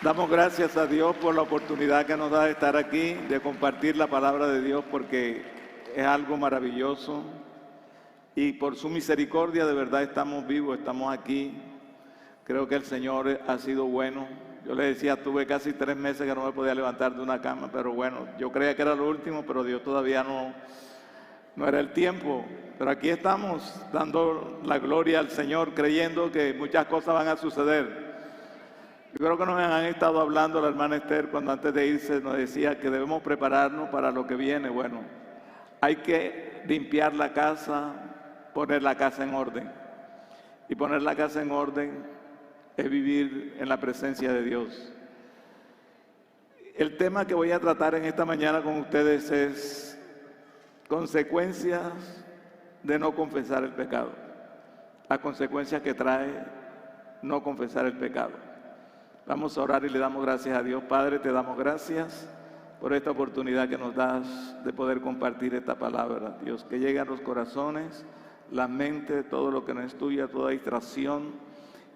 Damos gracias a Dios por la oportunidad que nos da de estar aquí, de compartir la palabra de Dios, porque es algo maravilloso. Y por su misericordia de verdad estamos vivos, estamos aquí. Creo que el Señor ha sido bueno. Yo le decía, tuve casi 3 meses que no me podía levantar de una cama, pero bueno, yo creía que era lo último, pero Dios todavía no era el tiempo. Pero aquí estamos dando la gloria al Señor, creyendo que muchas cosas van a suceder. Yo creo que nos han estado hablando la hermana Esther cuando antes de irse nos decía que debemos prepararnos para lo que viene. Bueno, hay que limpiar la casa, poner la casa en orden. Y poner la casa en orden es vivir en la presencia de Dios. El tema que voy a tratar en esta mañana con ustedes es consecuencias de no confesar el pecado. Las consecuencias que trae no confesar el pecado. Vamos a orar y le damos gracias a Dios. Padre, te damos gracias por esta oportunidad que nos das de poder compartir esta palabra. Dios, que llegue a los corazones, la mente, todo lo que no es tuya, toda distracción,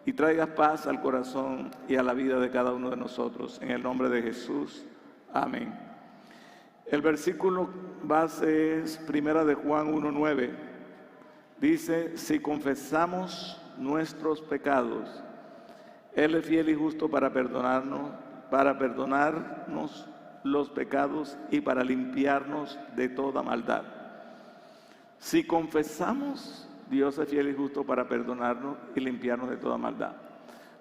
y traigas paz al corazón y a la vida de cada uno de nosotros. En el nombre de Jesús. Amén. El versículo base es 1 de Juan 1:9. Dice, si confesamos nuestros pecados, Él es fiel y justo para perdonarnos los pecados y para limpiarnos de toda maldad. Si confesamos, Dios es fiel y justo para perdonarnos y limpiarnos de toda maldad.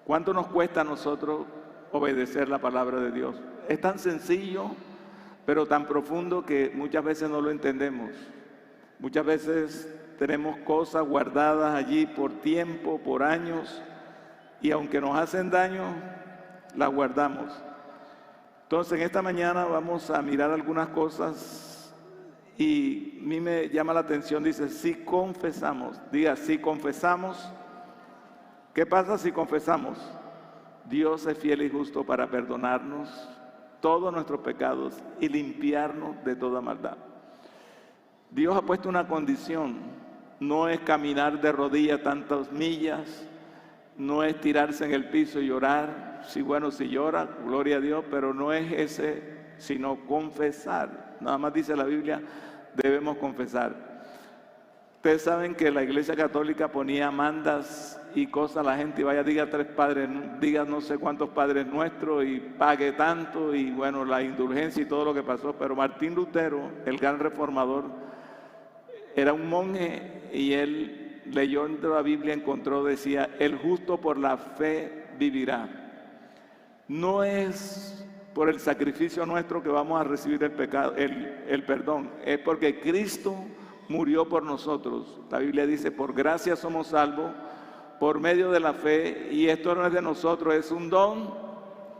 ¿Cuánto nos cuesta a nosotros obedecer la palabra de Dios? Es tan sencillo, pero tan profundo que muchas veces no lo entendemos. Muchas veces tenemos cosas guardadas allí por tiempo, por años, y aunque nos hacen daño, las guardamos. Entonces, en esta mañana vamos a mirar algunas cosas y a mí me llama la atención, dice, si confesamos, diga, si confesamos. ¿Qué pasa si confesamos? Dios es fiel y justo para perdonarnos todos nuestros pecados y limpiarnos de toda maldad. Dios ha puesto una condición, no es caminar de rodillas tantas millas, no es tirarse en el piso y llorar. Sí, bueno, si llora, gloria a Dios, pero no es ese, sino confesar. Nada más dice la Biblia, debemos confesar. Ustedes saben que la Iglesia Católica ponía mandas y cosas a la gente, y vaya, diga 3 padres, diga no sé cuántos padres nuestros y pague tanto, y bueno, la indulgencia y todo lo que pasó. Pero Martín Lutero, el gran reformador, era un monje y él leyó entre la Biblia, encontró, decía, el justo por la fe vivirá. No es por el sacrificio nuestro que vamos a recibir el pecado, el perdón, es porque Cristo murió por nosotros. La Biblia dice, por gracia somos salvos, por medio de la fe, y esto no es de nosotros, es un don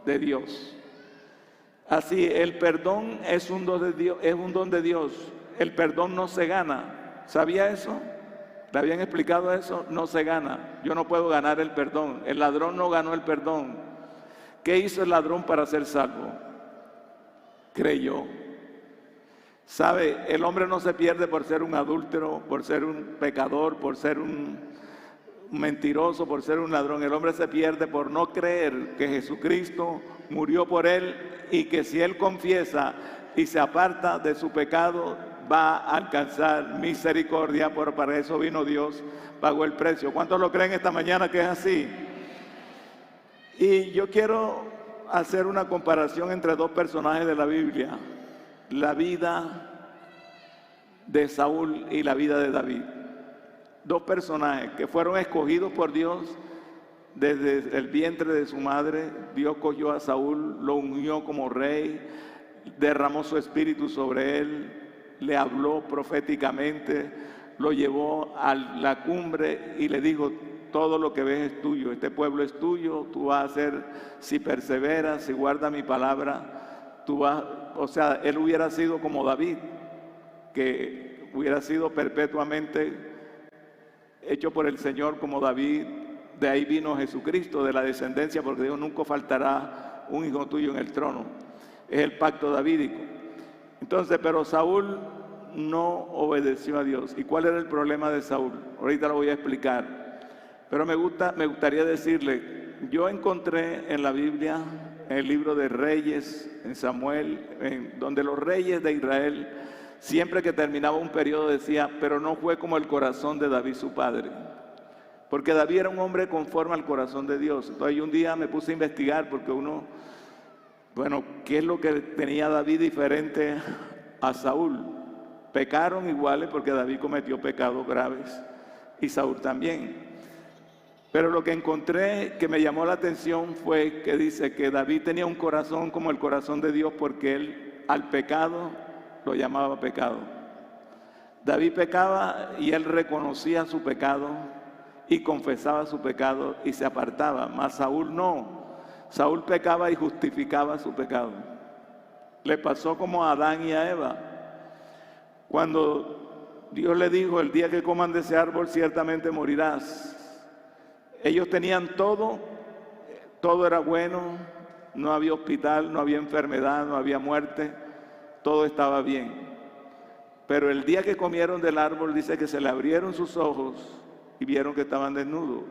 de Dios. Así, el perdón es un don de Dios, es un don de Dios. El perdón no se gana. ¿Sabía eso? ¿Le habían explicado eso? No se gana. Yo no puedo ganar el perdón. El ladrón no ganó el perdón. ¿Qué hizo el ladrón para ser salvo? Creyó. ¿Sabe? El hombre no se pierde por ser un adúltero, por ser un pecador, por ser un mentiroso, por ser un ladrón. El hombre se pierde por no creer que Jesucristo murió por él y que si él confiesa y se aparta de su pecado, va a alcanzar misericordia, pero para eso vino Dios, pagó el precio. ¿Cuántos lo creen esta mañana que es así? Y yo quiero hacer una comparación entre 2 personajes de la Biblia, la vida de Saúl y la vida de David. 2 personajes que fueron escogidos por Dios desde el vientre de su madre. Dios cogió a Saúl, lo ungió como rey, derramó su espíritu sobre él, le habló proféticamente, lo llevó a la cumbre y le dijo, todo lo que ves es tuyo, este pueblo es tuyo, tú vas a hacer, si perseveras, si guardas mi palabra, tú vas, o sea, él hubiera sido como David, que hubiera sido perpetuamente hecho por el Señor como David. De ahí vino Jesucristo, de la descendencia, porque Dios nunca faltará un hijo tuyo en el trono. Es el pacto davídico. Entonces, pero Saúl no obedeció a Dios. ¿Y cuál era el problema de Saúl? Ahorita lo voy a explicar. Pero me gustaría decirle, yo encontré en la Biblia en el libro de Reyes, en Samuel, donde los reyes de Israel, siempre que terminaba un periodo decía, pero no fue como el corazón de David su padre. Porque David era un hombre conforme al corazón de Dios. Entonces un día me puse a investigar porque ¿qué es lo que tenía David diferente a Saúl? Pecaron iguales porque David cometió pecados graves y Saúl también. Pero lo que encontré que me llamó la atención fue que dice que David tenía un corazón como el corazón de Dios porque él al pecado lo llamaba pecado. David pecaba y él reconocía su pecado y confesaba su pecado y se apartaba, mas Saúl no. Saúl pecaba y justificaba su pecado. Le pasó como a Adán y a Eva. Cuando Dios le dijo, el día que coman de ese árbol ciertamente morirás. Ellos tenían todo era bueno, no había hospital, no había enfermedad, no había muerte, todo estaba bien. Pero el día que comieron del árbol dice que se le abrieron sus ojos y vieron que estaban desnudos.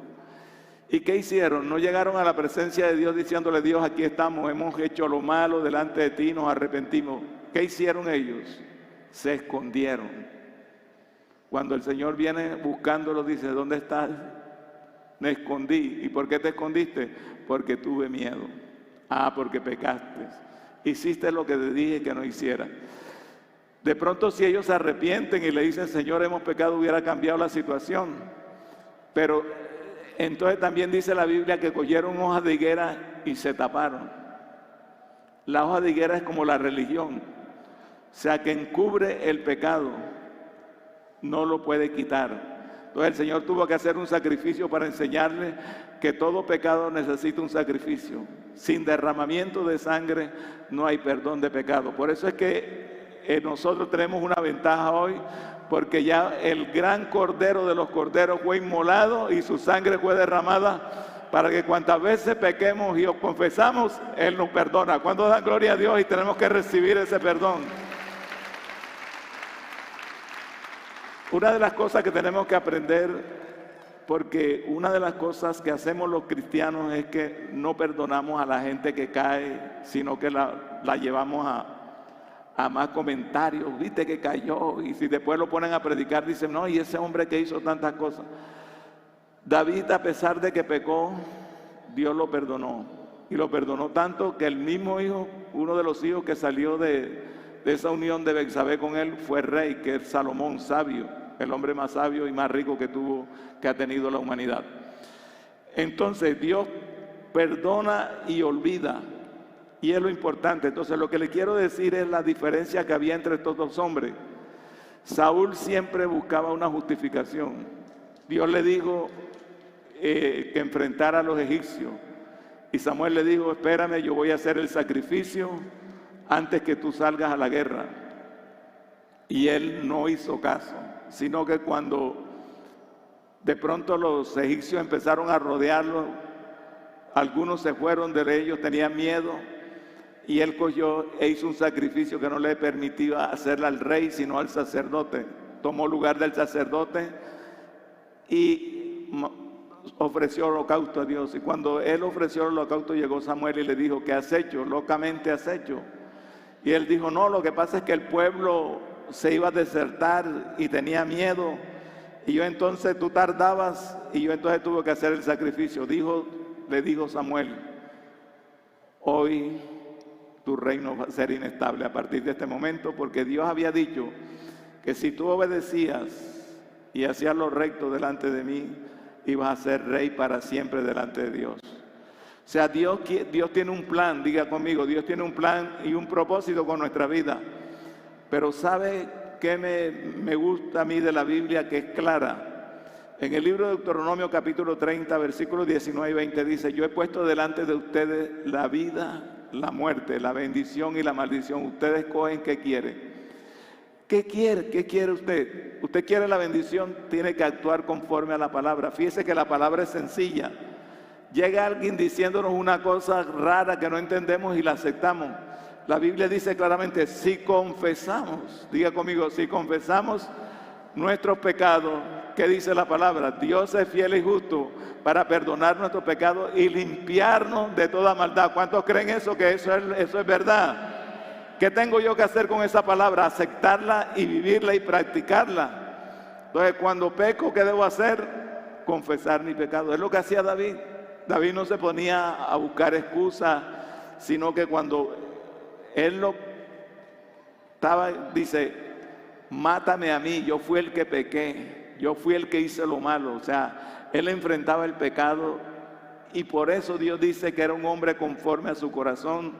¿Y qué hicieron? No llegaron a la presencia de Dios diciéndole, Dios, aquí estamos, hemos hecho lo malo delante de ti, nos arrepentimos. ¿Qué hicieron ellos? Se escondieron. Cuando el Señor viene buscándolos, dice, ¿dónde estás? Me escondí. ¿Y por qué te escondiste? Porque tuve miedo. Porque pecaste. Hiciste lo que te dije que no hiciera. De pronto si ellos se arrepienten y le dicen, Señor, hemos pecado, hubiera cambiado la situación. Pero entonces también dice la Biblia que cogieron hojas de higuera y se taparon. La hoja de higuera es como la religión. O sea, que encubre el pecado, no lo puede quitar. Entonces el Señor tuvo que hacer un sacrificio para enseñarle que todo pecado necesita un sacrificio. Sin derramamiento de sangre no hay perdón de pecado. Por eso es que nosotros tenemos una ventaja hoy, porque ya el gran cordero de los corderos fue inmolado y su sangre fue derramada para que cuantas veces pequemos y os confesamos, Él nos perdona. ¿Cuándo dan gloria a Dios y tenemos que recibir ese perdón? Una de las cosas que tenemos que aprender, porque una de las cosas que hacemos los cristianos es que no perdonamos a la gente que cae, sino que la llevamos a más comentarios, viste que cayó, y si después lo ponen a predicar, dicen, no, y ese hombre que hizo tantas cosas. David, a pesar de que pecó, Dios lo perdonó, y lo perdonó tanto que el mismo hijo, uno de los hijos que salió de esa unión de Betsabé con él, fue rey, que es Salomón, sabio, el hombre más sabio y más rico que ha tenido la humanidad. Entonces Dios perdona y olvida, y es lo importante. Entonces lo que le quiero decir es la diferencia que había entre estos dos hombres. Saúl siempre buscaba una justificación. Dios le dijo que enfrentara a los egipcios, y Samuel le dijo, espérame, yo voy a hacer el sacrificio antes que tú salgas a la guerra. Y él no hizo caso, sino que cuando de pronto los egipcios empezaron a rodearlo, algunos se fueron de ellos, tenían miedo, y él cogió e hizo un sacrificio que no le permitía hacerle al rey, sino al sacerdote. Tomó lugar del sacerdote y ofreció holocausto a Dios. Y cuando él ofreció el holocausto, llegó Samuel y le dijo, ¿qué has hecho? Locamente has hecho. Y él dijo, no, lo que pasa es que el pueblo se iba a desertar y tenía miedo, y yo entonces, tú tardabas, y yo entonces tuve que hacer el sacrificio. Le dijo Samuel, hoy tu reino va a ser inestable a partir de este momento, porque Dios había dicho que si tú obedecías y hacías lo recto delante de mí, ibas a ser rey para siempre delante de Dios. O sea, Dios tiene un plan, diga conmigo, Dios tiene un plan y un propósito con nuestra vida. Pero ¿sabe qué me gusta a mí de la Biblia? Que es clara. En el libro de Deuteronomio capítulo 30, versículos 19 y 20 dice, yo he puesto delante de ustedes la vida, la muerte, la bendición y la maldición. Ustedes escogen qué quieren. ¿Qué quiere? ¿Qué quiere usted? Usted quiere la bendición, tiene que actuar conforme a la palabra. Fíjese que la palabra es sencilla. Llega alguien diciéndonos una cosa rara que no entendemos y la aceptamos. La Biblia dice claramente, si confesamos, diga conmigo, si confesamos nuestros pecados, ¿Qué dice la palabra? Dios es fiel y justo para perdonar nuestros pecados y limpiarnos de toda maldad. ¿Cuántos creen eso? Que eso es verdad. ¿Qué tengo yo que hacer con esa palabra? Aceptarla y vivirla y practicarla. Entonces, cuando peco, ¿qué debo hacer? Confesar mi pecado. Es lo que hacía David. David no se ponía a buscar excusas, sino que cuando él lo estaba, dice, mátame a mí, yo fui el que pequé, yo fui el que hice lo malo. O sea, él enfrentaba el pecado y por eso Dios dice que era un hombre conforme a su corazón.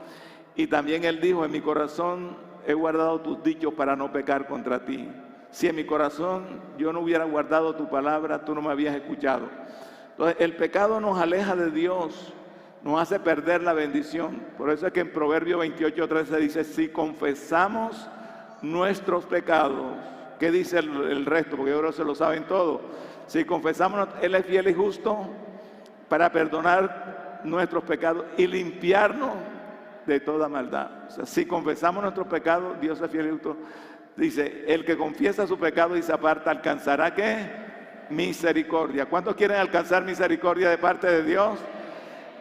Y también él dijo, en mi corazón he guardado tus dichos para no pecar contra ti. Si en mi corazón yo no hubiera guardado tu palabra, tú no me habías escuchado. Entonces, el pecado nos aleja de Dios, nos hace perder la bendición. Por eso es que en Proverbios 28:13 dice, si confesamos nuestros pecados, ¿qué dice el resto? Porque yo creo que se lo saben todos. Si confesamos, Él es fiel y justo para perdonar nuestros pecados y limpiarnos de toda maldad. O sea, si confesamos nuestros pecados, Dios es fiel y justo. Dice, el que confiesa su pecado y se aparta, ¿alcanzará qué? Misericordia. ¿Cuántos quieren alcanzar misericordia de parte de Dios?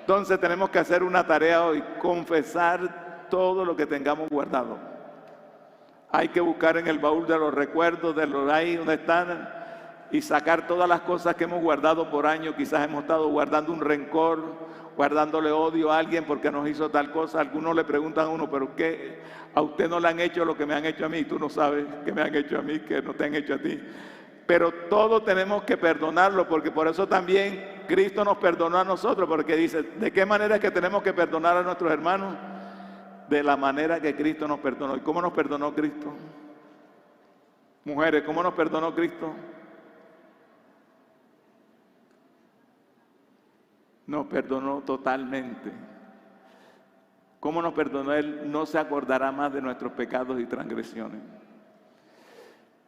Entonces tenemos que hacer una tarea hoy, confesar todo lo que tengamos guardado. Hay que buscar en el baúl de los recuerdos, de los ahí donde están, y sacar todas las cosas que hemos guardado por años. Quizás hemos estado guardando un rencor, guardándole odio a alguien porque nos hizo tal cosa. Algunos le preguntan a uno, pero ¿qué? A usted no le han hecho lo que me han hecho a mí. Tú no sabes qué me han hecho a mí, que no te han hecho a ti. Pero todo tenemos que perdonarlo, porque por eso también Cristo nos perdonó a nosotros, porque dice, ¿de qué manera es que tenemos que perdonar a nuestros hermanos? De la manera que Cristo nos perdonó. ¿Y cómo nos perdonó Cristo? Mujeres, ¿cómo nos perdonó Cristo? Nos perdonó totalmente. ¿Cómo nos perdonó Él? No se acordará más de nuestros pecados y transgresiones.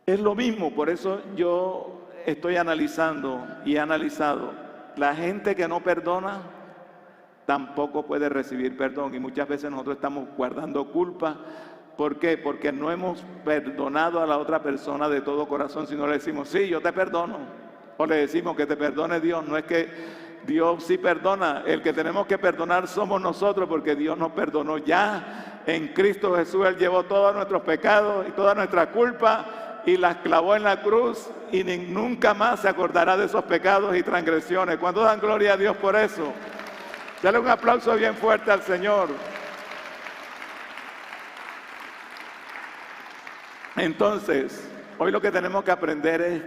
Es lo mismo, por eso yo estoy analizando y he analizado. La gente que no perdona tampoco puede recibir perdón. Y muchas veces nosotros estamos guardando culpa. ¿Por qué? Porque no hemos perdonado a la otra persona de todo corazón, sino le decimos, sí, yo te perdono. O le decimos que te perdone Dios. No es que Dios sí perdona. El que tenemos que perdonar somos nosotros, porque Dios nos perdonó ya. En Cristo Jesús Él llevó todos nuestros pecados y toda nuestra culpa y las clavó en la cruz, y nunca más se acordará de esos pecados y transgresiones. ¿Cuántos dan gloria a Dios por eso? Dale un aplauso bien fuerte al Señor. Entonces, hoy lo que tenemos que aprender es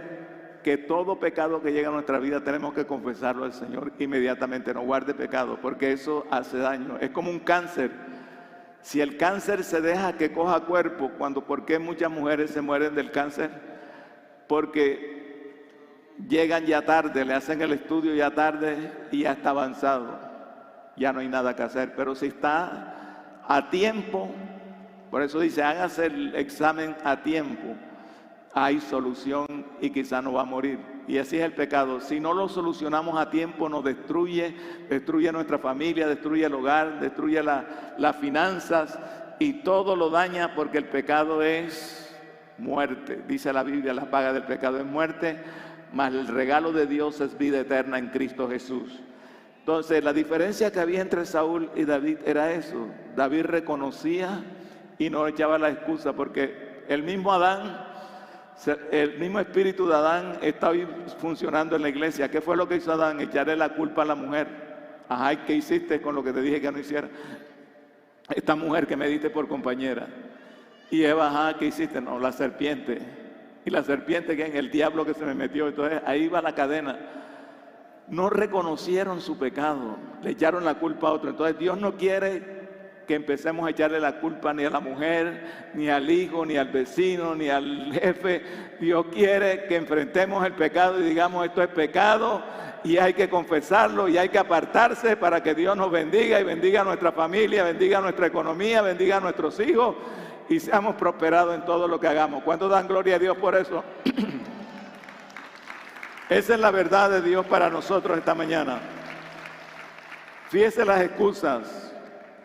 que todo pecado que llega a nuestra vida tenemos que confesarlo al Señor inmediatamente. No guarde pecado, porque eso hace daño. Es como un cáncer. Si el cáncer se deja que coja cuerpo, ¿por qué muchas mujeres se mueren del cáncer? Porque llegan ya tarde, le hacen el estudio ya tarde y ya está avanzado. Ya no hay nada que hacer. Pero si está a tiempo, por eso dice, hágase el examen a tiempo, hay solución y quizá no va a morir. Y así es el pecado. Si no lo solucionamos a tiempo, nos destruye nuestra familia, destruye el hogar, destruye las finanzas y todo lo daña, porque el pecado es muerte. Dice la Biblia, la paga del pecado es muerte, mas el regalo de Dios es vida eterna en Cristo Jesús. Entonces, la diferencia que había entre Saúl y David era eso. David reconocía y no echaba la excusa, porque el mismo espíritu de Adán está hoy funcionando en la iglesia. ¿Qué fue lo que hizo Adán? Echarle la culpa a la mujer. Ajá, ¿y qué hiciste con lo que te dije que no hiciera? Esta mujer que me diste por compañera. Y Eva, ajá, ¿qué hiciste? No, la serpiente. Y la serpiente, que en el diablo que se me metió. Entonces ahí va la cadena. No reconocieron su pecado, le echaron la culpa a otro. Entonces Dios no quiere que empecemos a echarle la culpa ni a la mujer, ni al hijo, ni al vecino, ni al jefe. Dios quiere que enfrentemos el pecado y digamos, esto es pecado y hay que confesarlo y hay que apartarse para que Dios nos bendiga y bendiga a nuestra familia, bendiga a nuestra economía, bendiga a nuestros hijos y seamos prosperados en todo lo que hagamos. ¿Cuántos dan gloria a Dios por eso? Esa es la verdad de Dios para nosotros esta mañana. Fíjese las excusas.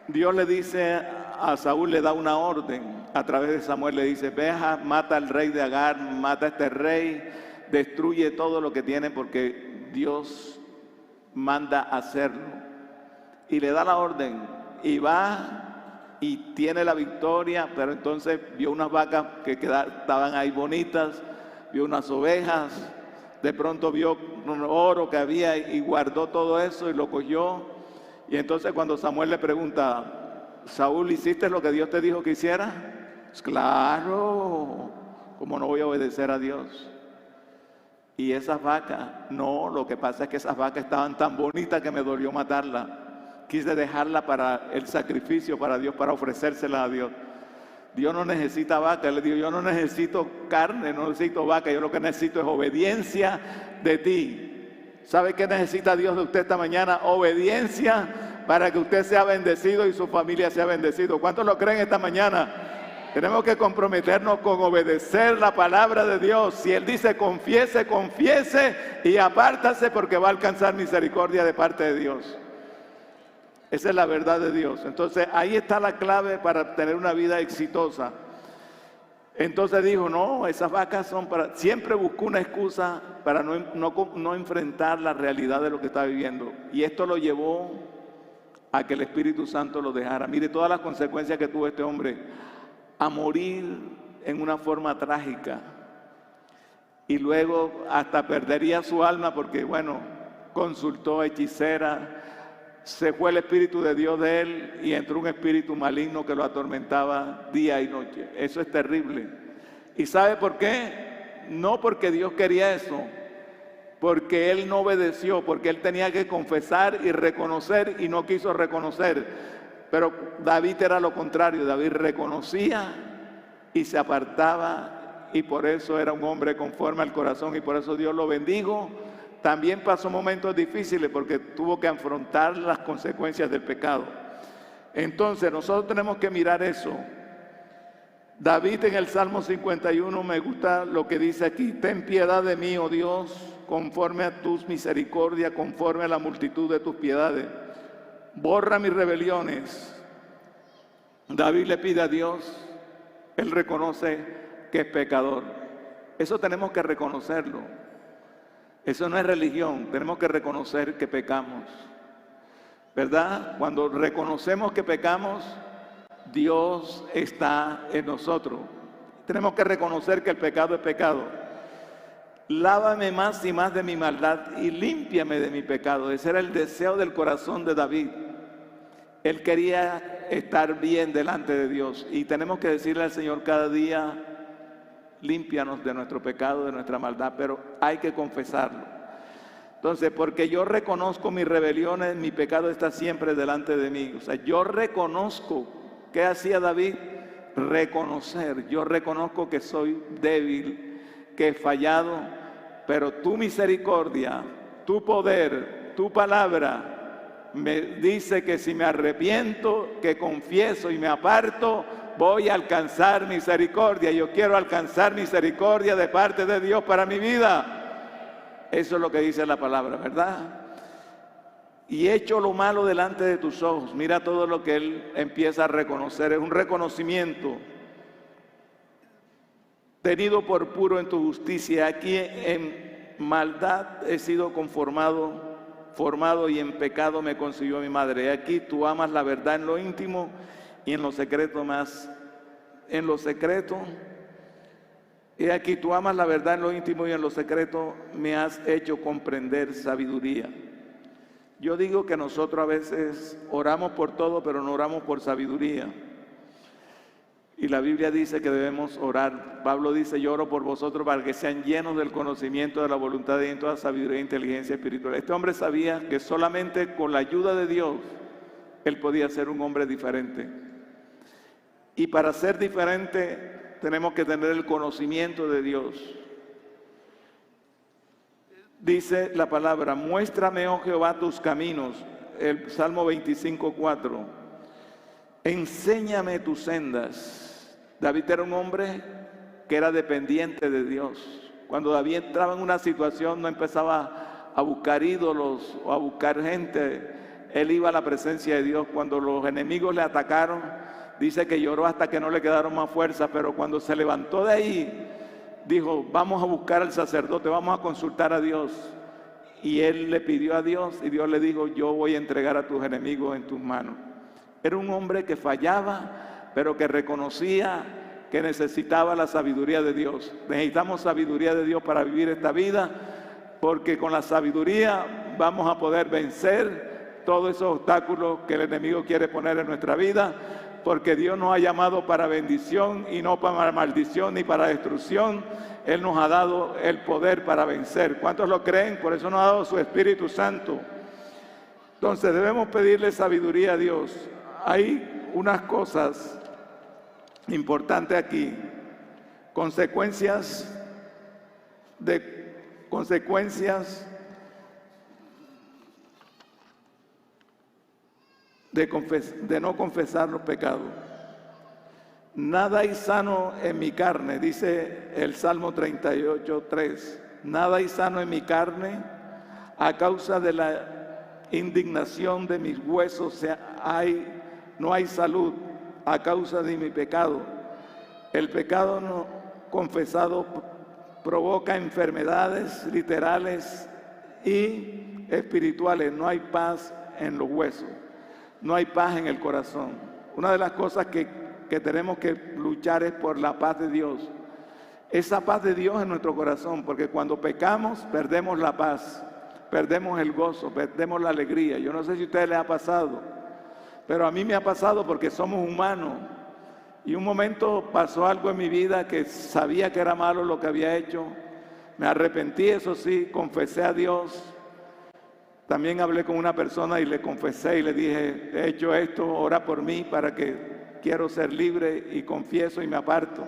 Dios le dice a Saúl, le da una orden a través de Samuel, le dice, ve, mata al rey de Agar, mata a este rey, destruye todo lo que tiene porque Dios manda hacerlo. Y le da la orden y va y tiene la victoria, pero entonces vio unas vacas que estaban ahí bonitas, vio unas ovejas, de pronto vio un oro que había y guardó todo eso y lo cogió. Y entonces cuando Samuel le pregunta, Saúl, ¿hiciste lo que Dios te dijo que hiciera? Pues claro, ¿cómo no voy a obedecer a Dios? Y esas vacas, no, lo que pasa es que esas vacas estaban tan bonitas que me dolió matarlas. Quise dejarla para el sacrificio, para Dios, para ofrecérsela a Dios. Dios no necesita vaca. Le digo, yo no necesito carne, no necesito vaca. Yo lo que necesito es obediencia de ti. ¿Sabe qué necesita Dios de usted esta mañana? Obediencia para que usted sea bendecido y su familia sea bendecido. ¿Cuántos lo creen esta mañana? Tenemos que comprometernos con obedecer la palabra de Dios. Si Él dice confiese, confiese y apártase porque va a alcanzar misericordia de parte de Dios. Esa es la verdad de Dios. Entonces ahí está la clave para tener una vida exitosa. Entonces dijo, no, esas vacas son para... Siempre buscó una excusa para no enfrentar la realidad de lo que está viviendo. Y esto lo llevó a que el Espíritu Santo lo dejara. Mire todas las consecuencias que tuvo este hombre. A morir en una forma trágica. Y luego hasta perdería su alma porque, bueno, consultó a hechicera. Se fue el Espíritu de Dios de él y entró un espíritu maligno que lo atormentaba día y noche. Eso es terrible. ¿Y sabe por qué? No porque Dios quería eso, porque él no obedeció, porque él tenía que confesar y reconocer y no quiso reconocer. Pero David era lo contrario, David reconocía y se apartaba y por eso era un hombre conforme al corazón y por eso Dios lo bendijo. También pasó momentos difíciles porque tuvo que afrontar las consecuencias del pecado. Entonces nosotros tenemos que mirar eso. David en el Salmo 51 me gusta lo que dice aquí: ten piedad de mí, oh Dios, conforme a tus misericordias, conforme a la multitud de tus piedades. Borra mis rebeliones. David le pide a Dios, él reconoce que es pecador. Eso tenemos que reconocerlo. Eso no es religión, tenemos que reconocer que pecamos, ¿verdad? Cuando reconocemos que pecamos, Dios está en nosotros. Tenemos que reconocer que el pecado es pecado. Lávame más y más de mi maldad y límpiame de mi pecado. Ese era el deseo del corazón de David. Él quería estar bien delante de Dios y tenemos que decirle al Señor cada día: límpianos de nuestro pecado, de nuestra maldad, pero hay que confesarlo. Entonces, porque yo reconozco mis rebeliones, mi pecado está siempre delante de mí. O sea, yo reconozco. ¿Qué hacía David? Reconocer. Yo reconozco que soy débil, que he fallado, pero tu misericordia, tu poder, tu palabra me dice que si me arrepiento, que confieso y me aparto, voy a alcanzar misericordia. Yo quiero alcanzar misericordia de parte de Dios para mi vida. Eso es lo que dice la palabra, ¿verdad? Y hecho lo malo delante de tus ojos. Mira todo lo que él empieza a reconocer. Es un reconocimiento. Tenido por puro en tu justicia. Aquí en maldad he sido formado y en pecado me concibió mi madre. Aquí tú amas la verdad en lo íntimo y en lo secreto más. En lo secreto, y aquí tú amas la verdad en lo íntimo y en lo secreto me has hecho comprender sabiduría. Yo digo que nosotros a veces oramos por todo, pero no oramos por sabiduría. Y la Biblia dice que debemos orar. Pablo dice: yo oro por vosotros para que sean llenos del conocimiento de la voluntad de Dios en toda sabiduría e inteligencia espiritual. Este hombre sabía que solamente con la ayuda de Dios él podía ser un hombre diferente. Y para ser diferente tenemos que tener el conocimiento de Dios. Dice la palabra: muéstrame, oh Jehová, tus caminos. El Salmo 25:4. Enséñame tus sendas. David era un hombre que era dependiente de Dios. Cuando David entraba en una situación, no empezaba a buscar ídolos o a buscar gente. Él iba a la presencia de Dios. Cuando los enemigos le atacaron, dice que lloró hasta que no le quedaron más fuerzas, pero cuando se levantó de ahí, dijo, vamos a buscar al sacerdote, vamos a consultar a Dios. Y él le pidió a Dios y Dios le dijo, yo voy a entregar a tus enemigos en tus manos. Era un hombre que fallaba, pero que reconocía que necesitaba la sabiduría de Dios. Necesitamos sabiduría de Dios para vivir esta vida, porque con la sabiduría vamos a poder vencer todos esos obstáculos que el enemigo quiere poner en nuestra vida, porque Dios nos ha llamado para bendición y no para maldición ni para destrucción. Él nos ha dado el poder para vencer. ¿Cuántos lo creen? Por eso nos ha dado su Espíritu Santo. Entonces debemos pedirle sabiduría a Dios. Hay unas cosas importantes aquí. Consecuencias de no confesar los pecados. Nada hay sano en mi carne, dice el Salmo 38:3. Nada hay sano en mi carne, a causa de la indignación de mis huesos no hay salud, a causa de mi pecado. El pecado no confesado provoca enfermedades literales y espirituales. No hay paz en los huesos, no hay paz en el corazón. Una de las cosas que tenemos que luchar es por la paz de Dios. Esa paz de Dios en nuestro corazón, porque cuando pecamos perdemos la paz, perdemos el gozo, perdemos la alegría. Yo no sé si a ustedes les ha pasado, pero a mí me ha pasado porque somos humanos. Y un momento pasó algo en mi vida que sabía que era malo lo que había hecho. Me arrepentí, eso sí, confesé a Dios. También hablé con una persona y le confesé y le dije, he hecho esto, ora por mí para que quiero ser libre, y confieso y me aparto.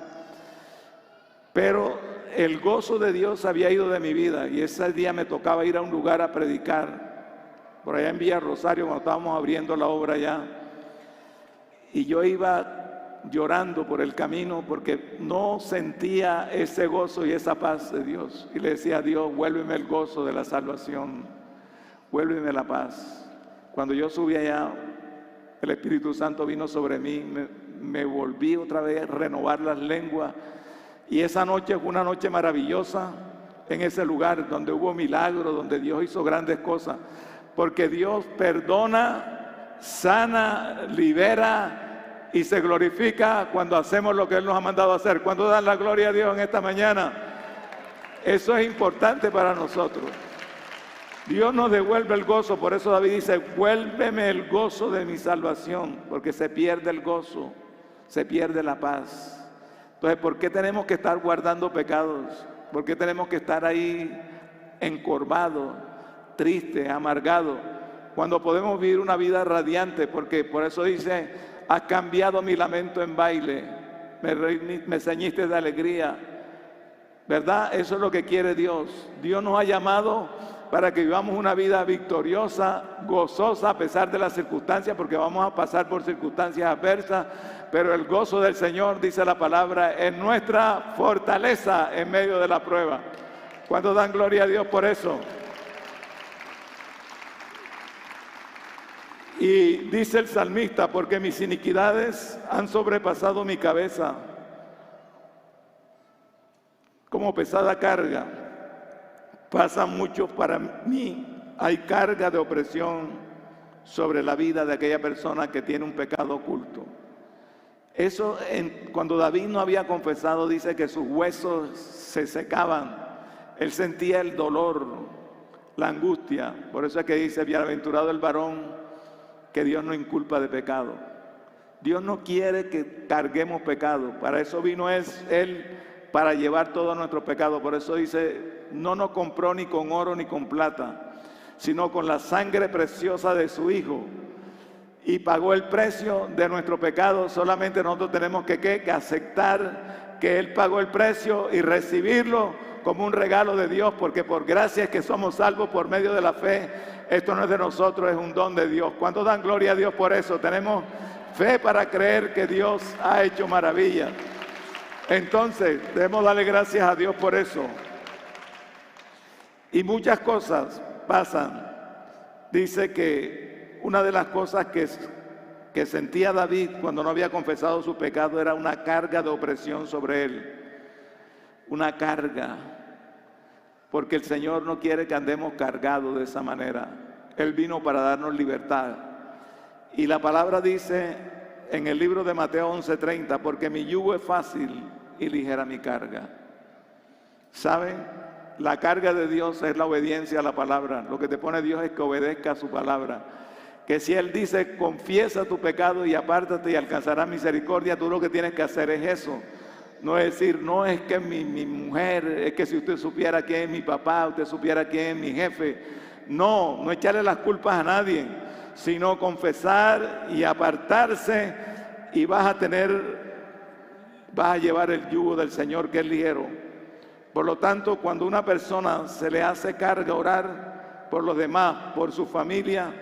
Pero el gozo de Dios había ido de mi vida y ese día me tocaba ir a un lugar a predicar, por allá en Villa Rosario, cuando estábamos abriendo la obra allá. Y yo iba llorando por el camino porque no sentía ese gozo y esa paz de Dios. Y le decía a Dios, vuélveme el gozo de la salvación, vuélveme la paz. Cuando yo subí allá, el Espíritu Santo vino sobre mí, me volví otra vez a renovar las lenguas. Y esa noche fue una noche maravillosa en ese lugar donde hubo milagros, donde Dios hizo grandes cosas. Porque Dios perdona, sana, libera y se glorifica cuando hacemos lo que Él nos ha mandado a hacer. ¿Cuándo dan la gloria a Dios en esta mañana? Eso es importante para nosotros. Dios nos devuelve el gozo, por eso David dice, vuélveme el gozo de mi salvación, porque se pierde el gozo, se pierde la paz. Entonces, ¿por qué tenemos que estar guardando pecados? ¿Por qué tenemos que estar ahí encorvados, tristes, amargados, cuando podemos vivir una vida radiante? Porque por eso dice, has cambiado mi lamento en baile, me ceñiste de alegría, ¿verdad? Eso es lo que quiere Dios. Dios nos ha llamado para que vivamos una vida victoriosa, gozosa a pesar de las circunstancias, porque vamos a pasar por circunstancias adversas, pero el gozo del Señor, dice la palabra, es nuestra fortaleza en medio de la prueba. ¿Cuántos dan gloria a Dios por eso? Y dice el salmista, porque mis iniquidades han sobrepasado mi cabeza como pesada carga. Pasa mucho para mí, hay carga de opresión sobre la vida de aquella persona que tiene un pecado oculto. Eso, cuando David no había confesado, dice que sus huesos se secaban. Él sentía el dolor, la angustia. Por eso es que dice, bienaventurado el varón que Dios no inculpa de pecado. Dios no quiere que carguemos pecado. Para eso vino Él, para llevar todo nuestro pecado. Por eso dice, no nos compró ni con oro ni con plata, sino con la sangre preciosa de su Hijo. Y pagó el precio de nuestro pecado. Solamente nosotros tenemos que aceptar que Él pagó el precio y recibirlo como un regalo de Dios, porque por gracia es que somos salvos por medio de la fe. Esto no es de nosotros, es un don de Dios. ¿Cuántos dan gloria a Dios por eso? Tenemos fe para creer que Dios ha hecho maravillas. Entonces, debemos darle gracias a Dios por eso. Y muchas cosas pasan. Dice que una de las cosas que sentía David cuando no había confesado su pecado era una carga de opresión sobre él. una carga, porque el Señor no quiere que andemos cargados de esa manera. Él vino para darnos libertad. Y la palabra dice en el libro de Mateo 11:30, porque mi yugo es fácil y ligera mi carga. ¿Saben? La carga de Dios es la obediencia a la palabra. Lo que te pone Dios es que obedezca a su palabra. Que si Él dice, confiesa tu pecado y apártate y alcanzarás misericordia, tú lo que tienes que hacer es eso. No es decir, no es que mi mujer, es que si usted supiera quién es mi papá, usted supiera quién es mi jefe. No, no echarle las culpas a nadie, sino confesar y apartarse, y vas a llevar el yugo del Señor, que es ligero. Por lo tanto, cuando una persona se le hace carga orar por los demás, por su familia,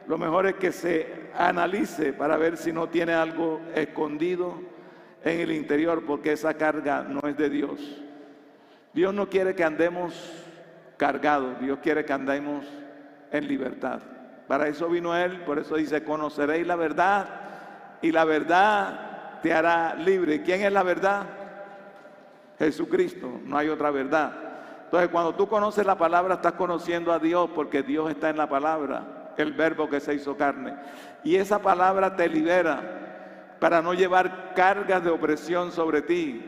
lo mejor es que se analice para ver si no tiene algo escondido en el interior, porque esa carga no es de Dios. Dios no quiere que andemos cargados, Dios quiere que andemos en libertad. Para eso vino Él, por eso dice, conoceréis la verdad y la verdad te hará libre. ¿Quién es la verdad? Jesucristo, no hay otra verdad. Entonces, cuando tú conoces la palabra, estás conociendo a Dios, porque Dios está en la palabra, el verbo que se hizo carne. Y esa palabra te libera para no llevar cargas de opresión sobre ti,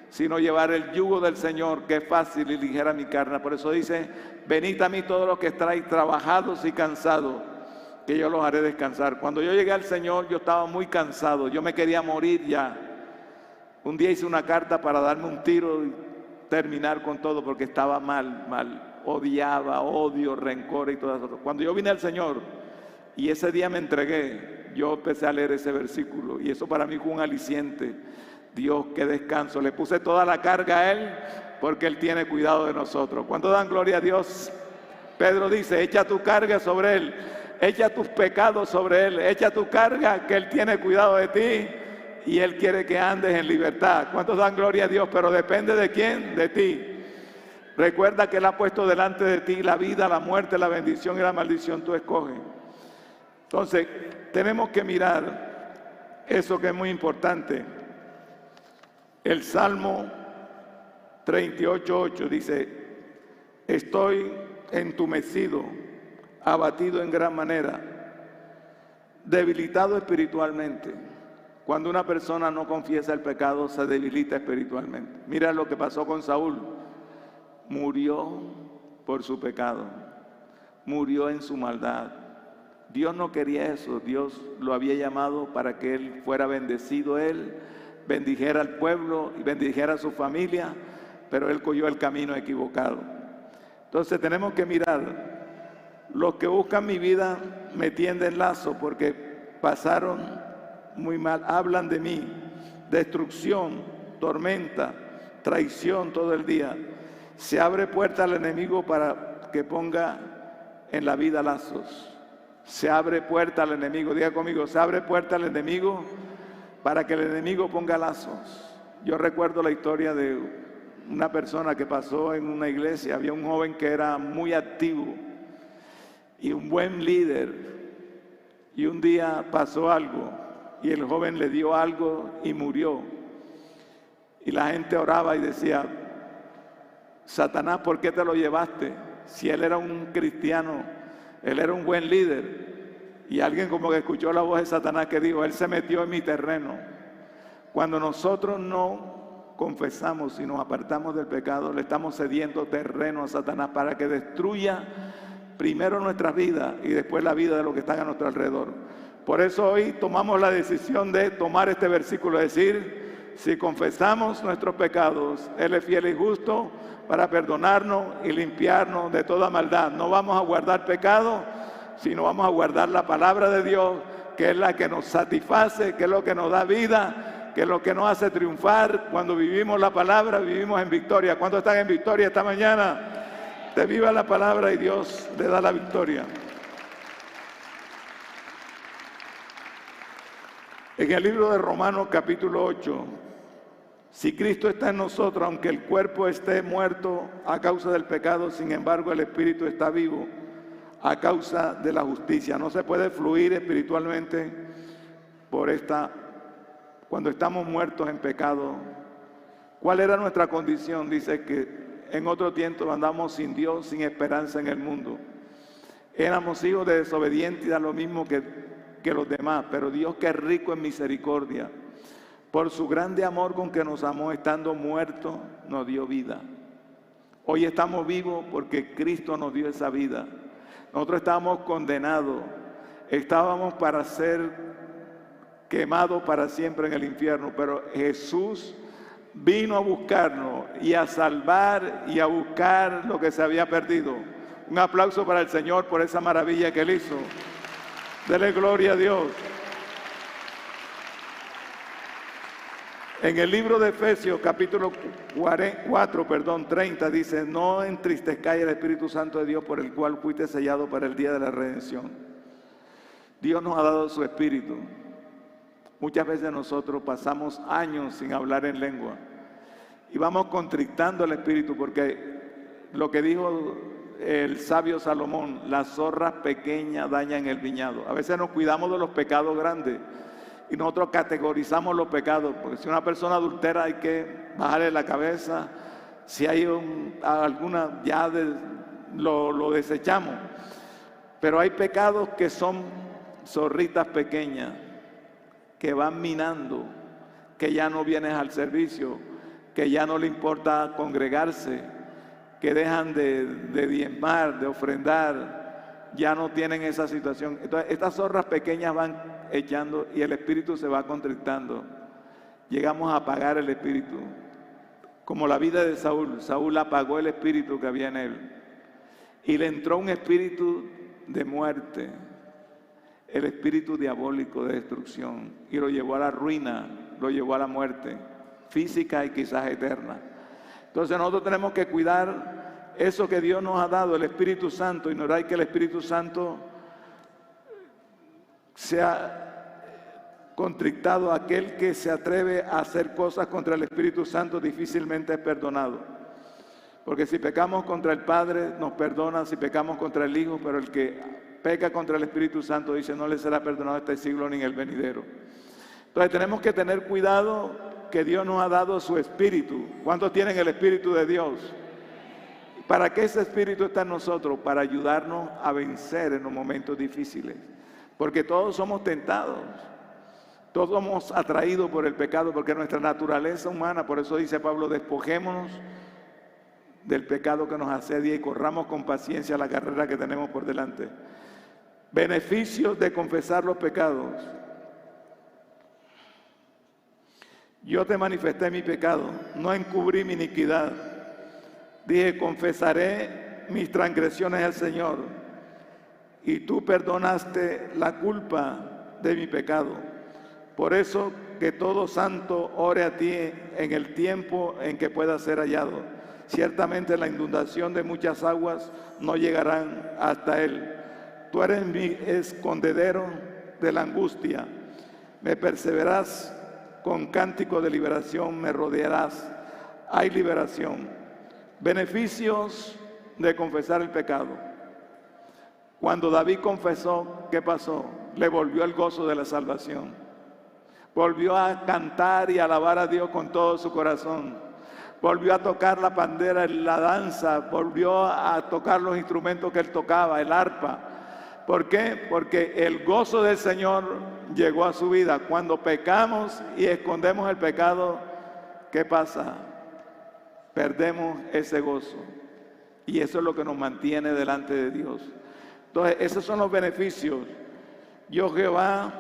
sino llevar el yugo del Señor, que es fácil y ligera mi carga. Por eso dice, venid a mí todos los que estáis trabajados y cansados, que yo los haré descansar. Cuando yo llegué al Señor, yo estaba muy cansado, yo me quería morir ya. Un día hice una carta para darme un tiro y terminar con todo, porque estaba mal. Odiaba, odio, rencor y todas esas cosas. Cuando yo vine al Señor y ese día me entregué, yo empecé a leer ese versículo, y eso para mí fue un aliciente. Dios, qué descanso. Le puse toda la carga a Él, porque Él tiene cuidado de nosotros. ¿Cuánto dan gloria a Dios? Pedro dice, echa tu carga sobre Él, echa tus pecados sobre Él, echa tu carga, que Él tiene cuidado de ti y Él quiere que andes en libertad. ¿Cuántos dan gloria a Dios? Pero depende de quién, de ti. Recuerda que Él ha puesto delante de ti la vida, la muerte, la bendición y la maldición, tú escoges. Entonces, tenemos que mirar eso, que es muy importante. El Salmo 38:8 dice, estoy entumecido, abatido en gran manera, debilitado espiritualmente. Cuando una persona no confiesa el pecado, se debilita espiritualmente. Mira lo que pasó con Saúl. Murió por su pecado, murió en su maldad. Dios no quería eso. Dios lo había llamado para que él fuera bendecido, él bendijera al pueblo y bendijera a su familia, pero él cogió el camino equivocado. Entonces tenemos que mirar, los que buscan mi vida me tienden lazo, porque pasaron muy mal, hablan de mí, destrucción, tormenta, traición todo el día. Se abre puerta al enemigo para que ponga en la vida lazos. Se abre puerta al enemigo, diga conmigo, se abre puerta al enemigo para que el enemigo ponga lazos. Yo recuerdo la historia de una persona que pasó en una iglesia. Había un joven que era muy activo y un buen líder, y un día pasó algo y el joven le dio algo y murió, y la gente oraba y decía, Satanás, ¿por qué te lo llevaste? Si él era un cristiano, él era un buen líder. Y alguien como que escuchó la voz de Satanás que dijo, él se metió en mi terreno. Cuando nosotros no confesamos y nos apartamos del pecado, le estamos cediendo terreno a Satanás para que destruya primero nuestra vida y después la vida de los que están a nuestro alrededor. Por eso hoy tomamos la decisión de tomar este versículo, decir, si confesamos nuestros pecados, Él es fiel y justo para perdonarnos y limpiarnos de toda maldad. No vamos a guardar pecado, sino vamos a guardar la palabra de Dios, que es la que nos satisface, que es lo que nos da vida, que es lo que nos hace triunfar. Cuando vivimos la palabra, vivimos en victoria. ¿Cuántos están en victoria esta mañana? Te viva la palabra y Dios le da la victoria. En el libro de Romanos capítulo 8, si Cristo está en nosotros, aunque el cuerpo esté muerto a causa del pecado, sin embargo el espíritu está vivo a causa de la justicia. No se puede fluir espiritualmente cuando estamos muertos en pecado, ¿Cuál era nuestra condición? Dice que en otro tiempo andamos sin Dios, sin esperanza en el mundo. Éramos hijos de desobedientes, lo mismo que los demás, pero Dios, que es rico en misericordia, por su grande amor con que nos amó, estando muertos, nos dio vida. Hoy estamos vivos porque Cristo nos dio esa vida. Nosotros estábamos condenados, estábamos para ser quemados para siempre en el infierno, pero Jesús vino a buscarnos y a salvar y a buscar lo que se había perdido. Un aplauso para el Señor por esa maravilla que Él hizo. Dele gloria a Dios. En el libro de Efesios, capítulo 30, dice: no entristezcáis el Espíritu Santo de Dios, por el cual fuiste sellado para el día de la redención. Dios nos ha dado su Espíritu. Muchas veces nosotros pasamos años sin hablar en lengua y vamos contristando al Espíritu, porque lo que dijo el sabio Salomón: las zorras pequeñas dañan el viñado. A veces nos cuidamos de los pecados grandes y nosotros categorizamos los pecados, porque si una persona adultera hay que bajarle la cabeza, si hay alguna ya lo desechamos, pero hay pecados que son zorritas pequeñas que van minando, que ya no vienes al servicio, que ya no le importa congregarse, que dejan de diezmar, de ofrendar, ya no tienen esa situación. Entonces estas zorras pequeñas van echando y el Espíritu se va contristando. Llegamos a apagar el Espíritu, como la vida de Saúl. Saúl apagó el Espíritu que había en él y le entró un espíritu de muerte, el espíritu diabólico de destrucción, y lo llevó a la ruina, lo llevó a la muerte física y quizás eterna. Entonces nosotros tenemos que cuidar eso que Dios nos ha dado, el Espíritu Santo, y no hay que el Espíritu Santo sea contristado. Aquel que se atreve a hacer cosas contra el Espíritu Santo difícilmente es perdonado, porque si pecamos contra el Padre nos perdona, si pecamos contra el Hijo, pero el que peca contra el Espíritu Santo, dice, no le será perdonado este siglo ni en el venidero. Entonces tenemos que tener cuidado, que Dios nos ha dado su Espíritu. ¿Cuántos tienen el Espíritu de Dios? ¿Para qué ese Espíritu está en nosotros? Para ayudarnos a vencer en los momentos difíciles, porque todos somos tentados, todos somos atraídos por el pecado, porque nuestra naturaleza humana, por eso dice Pablo, despojémonos del pecado que nos asedia y corramos con paciencia la carrera que tenemos por delante. Beneficios de confesar los pecados. Yo te manifesté mi pecado, no encubrí mi iniquidad. Dije, confesaré mis transgresiones al Señor, y tú perdonaste la culpa de mi pecado. Por eso que todo santo ore a ti en el tiempo en que pueda ser hallado. Ciertamente la inundación de muchas aguas no llegarán hasta él. Tú eres mi escondedero de la angustia. Me perseverarás con cántico de liberación, me rodearás. Hay liberación. Beneficios de confesar el pecado. Cuando David confesó, ¿qué pasó? Le volvió el gozo de la salvación. Volvió a cantar y alabar a Dios con todo su corazón. Volvió a tocar la pandera, la danza, volvió a tocar los instrumentos que él tocaba, el arpa. ¿Por qué? Porque el gozo del Señor llegó a su vida. Cuando pecamos y escondemos el pecado, ¿qué pasa? Perdemos ese gozo. Y eso es lo que nos mantiene delante de Dios. Entonces, esos son los beneficios. Yo, Jehová,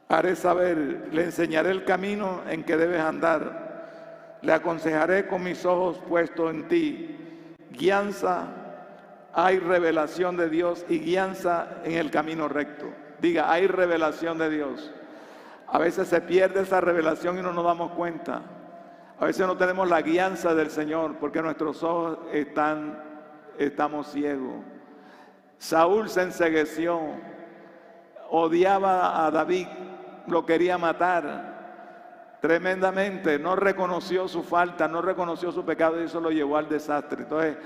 haré saber, le enseñaré el camino en que debes andar. Le aconsejaré con mis ojos puestos en ti. Guianza, hay revelación de Dios y guianza en el camino recto. Diga, hay revelación de Dios. A veces se pierde esa revelación y no nos damos cuenta. A veces no tenemos la guianza del Señor porque nuestros ojos estamos ciegos. Saúl se encegueció, odiaba a David, lo quería matar tremendamente, no reconoció su falta, no reconoció su pecado y eso lo llevó al desastre. Entonces,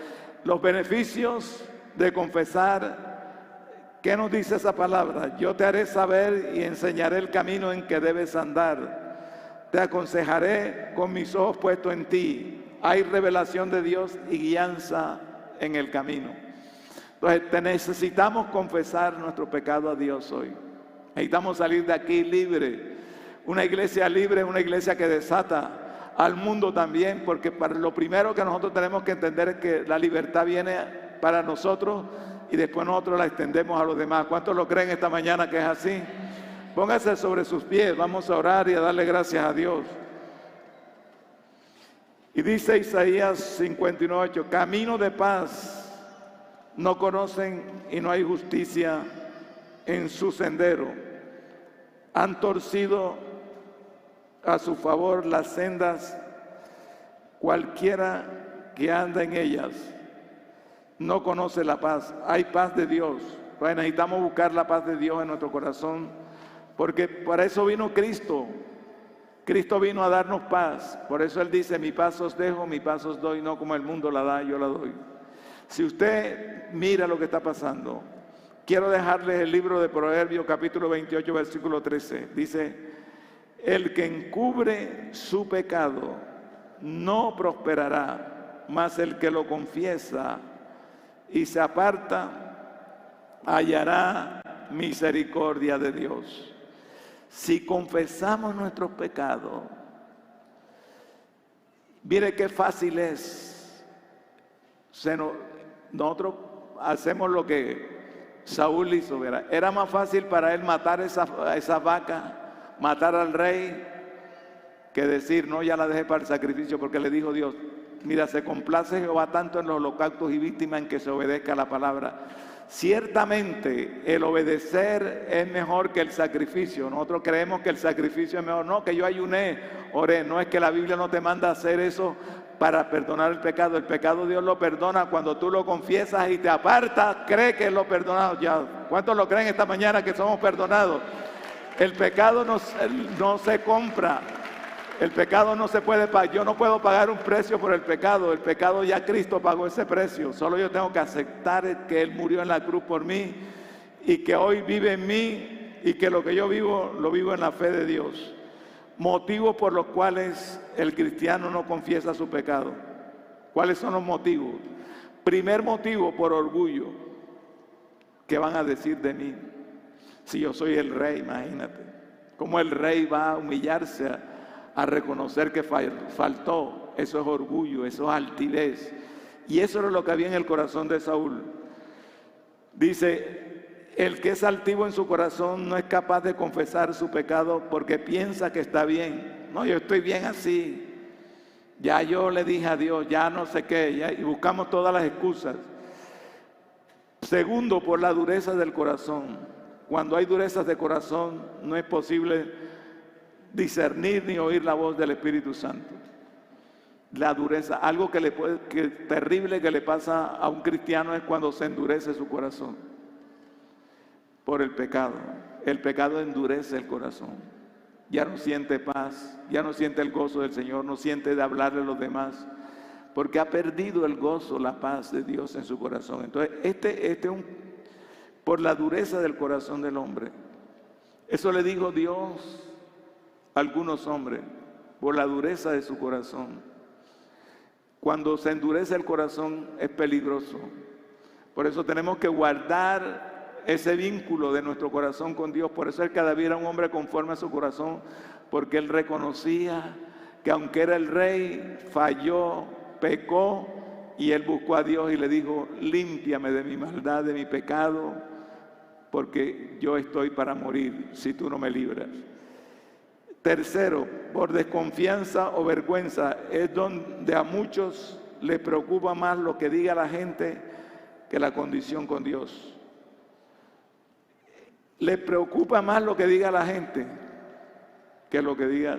los beneficios de confesar, ¿qué nos dice esa palabra? Yo te haré saber y enseñaré el camino en que debes andar. te aconsejaré con mis ojos puestos en ti. Hay revelación de Dios y guianza en el camino. Entonces, necesitamos confesar nuestro pecado a Dios hoy. Necesitamos salir de aquí libre. Una iglesia libre es una iglesia que desata al mundo también, porque para lo primero que nosotros tenemos que entender es que la libertad viene para nosotros y después nosotros la extendemos a los demás. ¿Cuántos lo creen esta mañana que es así? Póngase sobre sus pies, vamos a orar y a darle gracias a Dios. Y dice Isaías 59:8, camino de paz no conocen y no hay justicia en su sendero. Han torcido a su favor las sendas, cualquiera que anda en ellas no conoce la paz. Hay paz de Dios. Pues necesitamos buscar la paz de Dios en nuestro corazón, porque para eso vino Cristo. Cristo vino a darnos paz. Por eso Él dice, mi paz os dejo, mi paz os doy, no como el mundo la da, yo la doy. Si usted mira lo que está pasando, quiero dejarles el libro de Proverbios, capítulo 28, versículo 13. Dice, el que encubre su pecado no prosperará, mas el que lo confiesa y se aparta hallará misericordia de Dios. Si confesamos nuestros pecados, mire qué fácil es. Nosotros hacemos lo que Saúl hizo, ¿verdad? Era más fácil para él matar esa vaca, matar al rey, que decir, no, ya la dejé para el sacrificio, porque le dijo Dios, mira, se complace Jehová tanto en los holocaustos y víctimas en que se obedezca la palabra. Ciertamente el obedecer es mejor que el sacrificio. Nosotros creemos que el sacrificio es mejor. No, que yo ayuné, oré. No, es que la Biblia no te manda a hacer eso para perdonar el pecado. El pecado Dios lo perdona cuando tú lo confiesas y te apartas, cree que es lo perdonado. Ya, ¿cuántos lo creen esta mañana que somos perdonados? El pecado no se compra. El pecado no se puede pagar. Yo no puedo pagar un precio por el pecado. El pecado ya Cristo pagó ese precio. Solo yo tengo que aceptar que Él murió en la cruz por mí y que hoy vive en mí y que lo que yo vivo, lo vivo en la fe de Dios. Motivos por los cuales el cristiano no confiesa su pecado. ¿Cuáles son los motivos? Primer motivo, por orgullo. ¿Qué van a decir de mí? Si yo soy el rey, imagínate. ¿Cómo el rey va a humillarse a reconocer que faltó? Eso es orgullo, eso es altivez. Y eso era lo que había en el corazón de Saúl. Dice, el que es altivo en su corazón no es capaz de confesar su pecado porque piensa que está bien. No, yo estoy bien así. Ya yo le dije a Dios, ya no sé qué, ya, y buscamos todas las excusas. Segundo, por la dureza del corazón. Cuando hay durezas de corazón, no es posible discernir ni oír la voz del Espíritu Santo. La dureza, algo que terrible que le pasa a un cristiano es cuando se endurece su corazón por el pecado. El pecado endurece el corazón. Ya no siente paz, ya no siente el gozo del Señor, no siente de hablarle a los demás, porque ha perdido el gozo, la paz de Dios en su corazón. Entonces, por la dureza del corazón del hombre. Eso le dijo Dios a algunos hombres, por la dureza de su corazón. Cuando se endurece el corazón es peligroso. Por eso tenemos que guardar ese vínculo de nuestro corazón con Dios. Por eso él cada día era un hombre conforme a su corazón, porque él reconocía que aunque era el rey, falló, pecó, y él buscó a Dios y le dijo, límpiame de mi maldad, de mi pecado, porque yo estoy para morir si tú no me libras. Tercero, por desconfianza o vergüenza, es donde a muchos les preocupa más lo que diga la gente que la condición con Dios. Les preocupa más lo que diga la gente que lo que diga,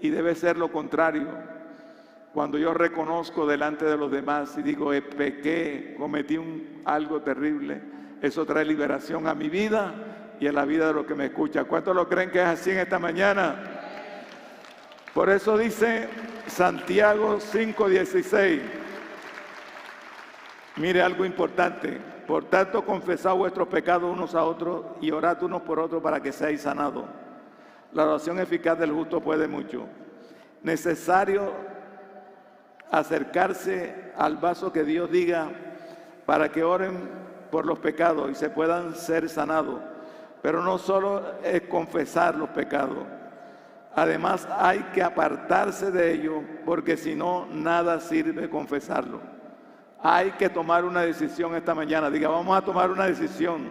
y debe ser lo contrario. Cuando yo reconozco delante de los demás y digo, pequé, cometí algo terrible, eso trae liberación a mi vida y a la vida de los que me escuchan. ¿Cuántos lo creen que es así en esta mañana? Por eso dice Santiago 5:16. Mire algo importante. Por tanto, confesad vuestros pecados unos a otros y orad unos por otros para que seáis sanados. La oración eficaz del justo puede mucho. Necesario acercarse al vaso que Dios diga para que oren por los pecados y se puedan ser sanados. Pero no solo es confesar los pecados. Además hay que apartarse de ellos, porque si no, nada sirve confesarlo. Hay que tomar una decisión esta mañana. Diga, vamos a tomar una decisión.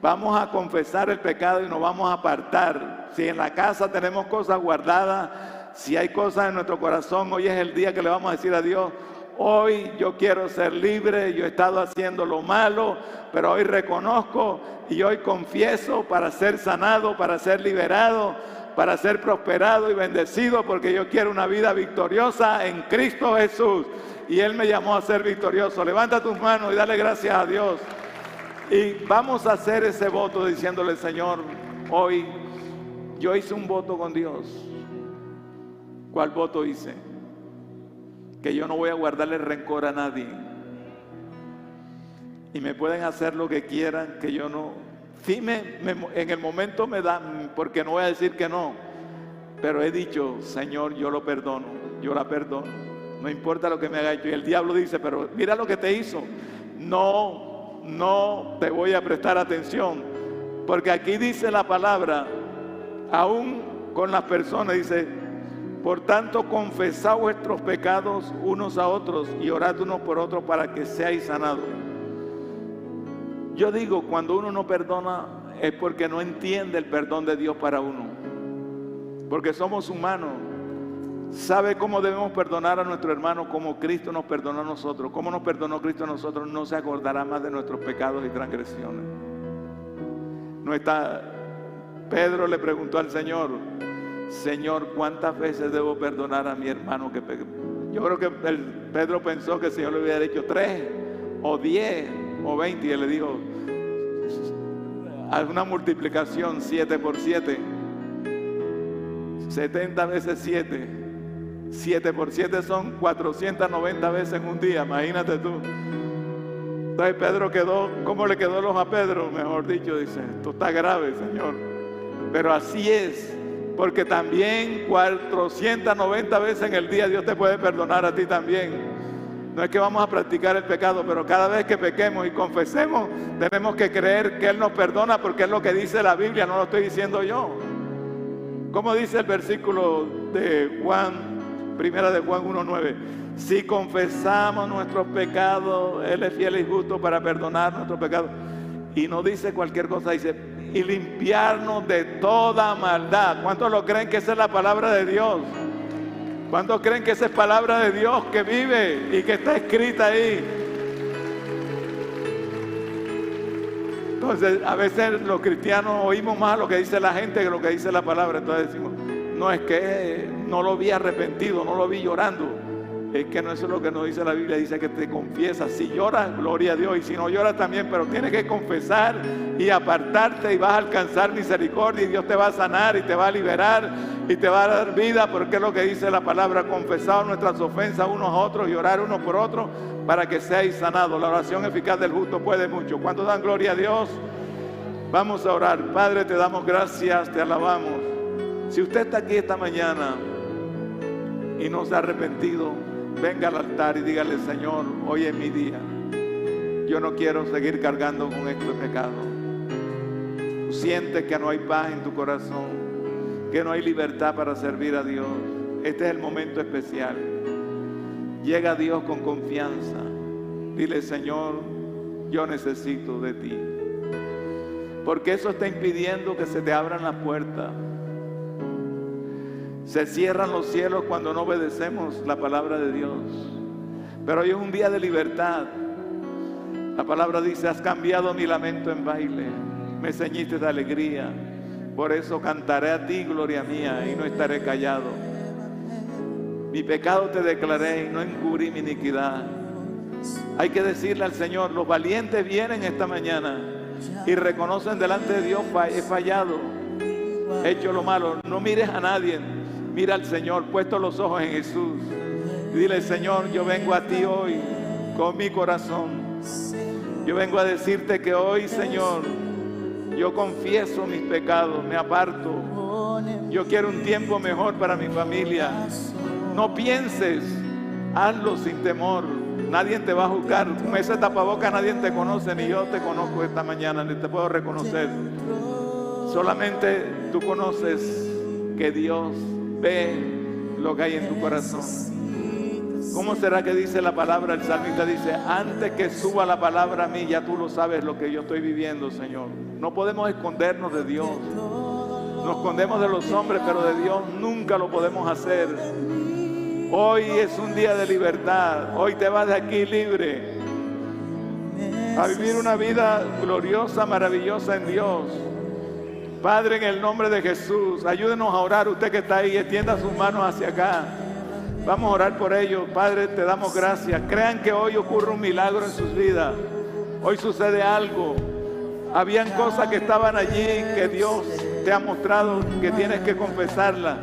Vamos a confesar el pecado y nos vamos a apartar. Si en la casa tenemos cosas guardadas, si hay cosas en nuestro corazón, hoy es el día que le vamos a decir a Dios: hoy yo quiero ser libre, yo he estado haciendo lo malo, pero hoy reconozco y hoy confieso para ser sanado, para ser liberado, para ser prosperado y bendecido, porque yo quiero una vida victoriosa en Cristo Jesús. Y Él me llamó a ser victorioso. Levanta tus manos y dale gracias a Dios. Y vamos a hacer ese voto diciéndole: Señor, hoy yo hice un voto con Dios. ¿Cuál voto hice? Que yo no voy a guardarle rencor a nadie. Y me pueden hacer lo que quieran, que yo no... Sí, en el momento me dan, porque no voy a decir que no. Pero he dicho: Señor, yo lo perdono, yo la perdono. No importa lo que me haya hecho. Y el diablo dice: pero mira lo que te hizo. No te voy a prestar atención. Porque aquí dice la palabra, aún con las personas, dice: por tanto, confesad vuestros pecados unos a otros y orad unos por otros para que seáis sanados. Yo digo, cuando uno no perdona es porque no entiende el perdón de Dios para uno. Porque somos humanos. ¿Sabe cómo debemos perdonar a nuestro hermano? Como Cristo nos perdonó a nosotros. ¿Cómo nos perdonó Cristo a nosotros? No se acordará más de nuestros pecados y transgresiones. Pedro le preguntó al Señor: Señor, ¿cuántas veces debo perdonar a mi hermano que peque? Yo creo que Pedro pensó que el Señor le hubiera dicho 3 o 10 o 20, y él le dijo: haz una multiplicación, 7 por 7, 70 veces 7. 7 por 7 son 490 veces en un día, imagínate tú. Entonces Pedro quedó, ¿cómo le quedó el ojo a Pedro? Mejor dicho, dice: esto está grave, Señor. Pero así es, porque también 490 veces en el día Dios te puede perdonar a ti también. No es que vamos a practicar el pecado, pero cada vez que pequemos y confesemos, tenemos que creer que Él nos perdona, porque es lo que dice la Biblia, no lo estoy diciendo yo. ¿Cómo dice el versículo de Juan? Primera de Juan 1:9. Si confesamos nuestros pecados, Él es fiel y justo para perdonar nuestros pecados. Y no dice cualquier cosa, dice: y limpiarnos de toda maldad. ¿Cuántos lo creen que esa es la palabra de Dios? ¿Cuántos creen que esa es palabra de Dios que vive y que está escrita ahí? Entonces, a veces los cristianos oímos más lo que dice la gente que lo que dice la palabra. Entonces decimos: no, es que no lo vi arrepentido, no lo vi llorando. Es que no, eso es lo que nos dice la Biblia. Dice que te confiesas. Si lloras, gloria a Dios, y si no lloras también, pero tienes que confesar y apartarte, y vas a alcanzar misericordia, y Dios te va a sanar y te va a liberar y te va a dar vida, porque es lo que dice la palabra: confesad nuestras ofensas unos a otros y orar unos por otros para que seáis sanados. La oración eficaz del justo puede mucho. ¿Cuántos dan gloria a Dios? Vamos a orar. Padre, te damos gracias, te alabamos. Si usted está aquí esta mañana y no se ha arrepentido, venga al altar y dígale: Señor, hoy es mi día. Yo no quiero seguir cargando con este pecado. Tú sientes que no hay paz en tu corazón, que no hay libertad para servir a Dios. Este es el momento especial. Llega a Dios con confianza. Dile: Señor, yo necesito de ti. Porque eso está impidiendo que se te abran las puertas. Se cierran los cielos cuando no obedecemos la palabra de Dios. Pero hoy es un día de libertad. La palabra dice: has cambiado mi lamento en baile, me ceñiste de alegría. Por eso cantaré a ti, gloria mía, y no estaré callado. Mi pecado te declaré y no encubrí mi iniquidad. Hay que decirle al Señor: los valientes vienen esta mañana y reconocen delante de Dios: he fallado, he hecho lo malo. No mires a nadie, mira al Señor, puesto los ojos en Jesús, y dile: Señor, yo vengo a ti hoy con mi corazón. Yo vengo a decirte que hoy, Señor, yo confieso mis pecados, me aparto, Yo quiero un tiempo mejor para mi familia. No pienses, hazlo sin temor. Nadie te va a juzgar. Con ese tapaboca nadie te conoce, ni yo te conozco esta mañana, ni te puedo reconocer. Solamente tú conoces que Dios ve lo que hay en tu corazón. ¿Cómo será que dice la palabra? El salmista dice, antes que suba la palabra a mí, ya tú lo sabes lo que yo estoy viviendo, Señor. No podemos escondernos de Dios. Nos escondemos de los hombres, pero de Dios nunca lo podemos hacer. Hoy es un día de libertad. Hoy te vas de aquí libre a vivir una vida gloriosa, maravillosa en Dios. Padre, en el nombre de Jesús, ayúdenos a orar. Usted que está ahí, extienda sus manos hacia acá. Vamos a orar por ellos. Padre, te damos gracias. Crean que hoy ocurre un milagro en sus vidas. Hoy sucede algo. Habían cosas que estaban allí que Dios te ha mostrado que tienes que confesarlas.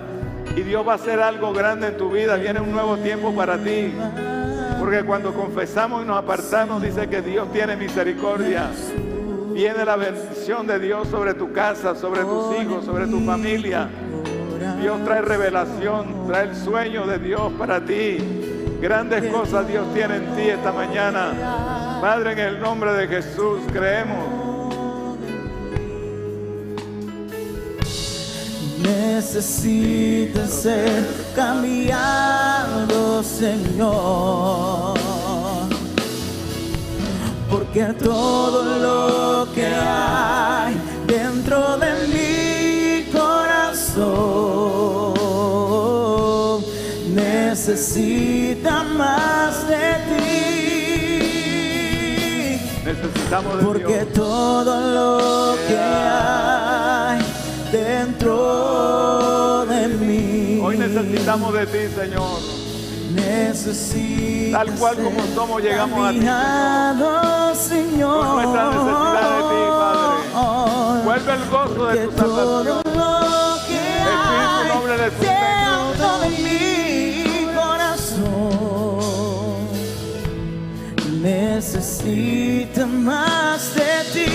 Y Dios va a hacer algo grande en tu vida. Viene un nuevo tiempo para ti. Porque cuando confesamos y nos apartamos, dice que Dios tiene misericordia. Viene la bendición de Dios sobre tu casa, sobre tus hijos, sobre tu familia. Dios trae revelación, trae el sueño de Dios para ti. Grandes cosas Dios tiene en ti esta mañana. Padre, en el nombre de Jesús creemos. Necesitas ser cambiado, Señor, porque todo lo que hay dentro de mi corazón necesita más de ti. Necesitamos de porque Dios. Todo lo que hay dentro de mí. Hoy necesitamos de ti, Señor. Tal cual como somos, llegamos a ti, Señor. Con nuestra necesidad de ti, Padre. Vuelve el gozo de tu salvación. Espíritu noble de tu dentro de mi corazón necesita más de ti.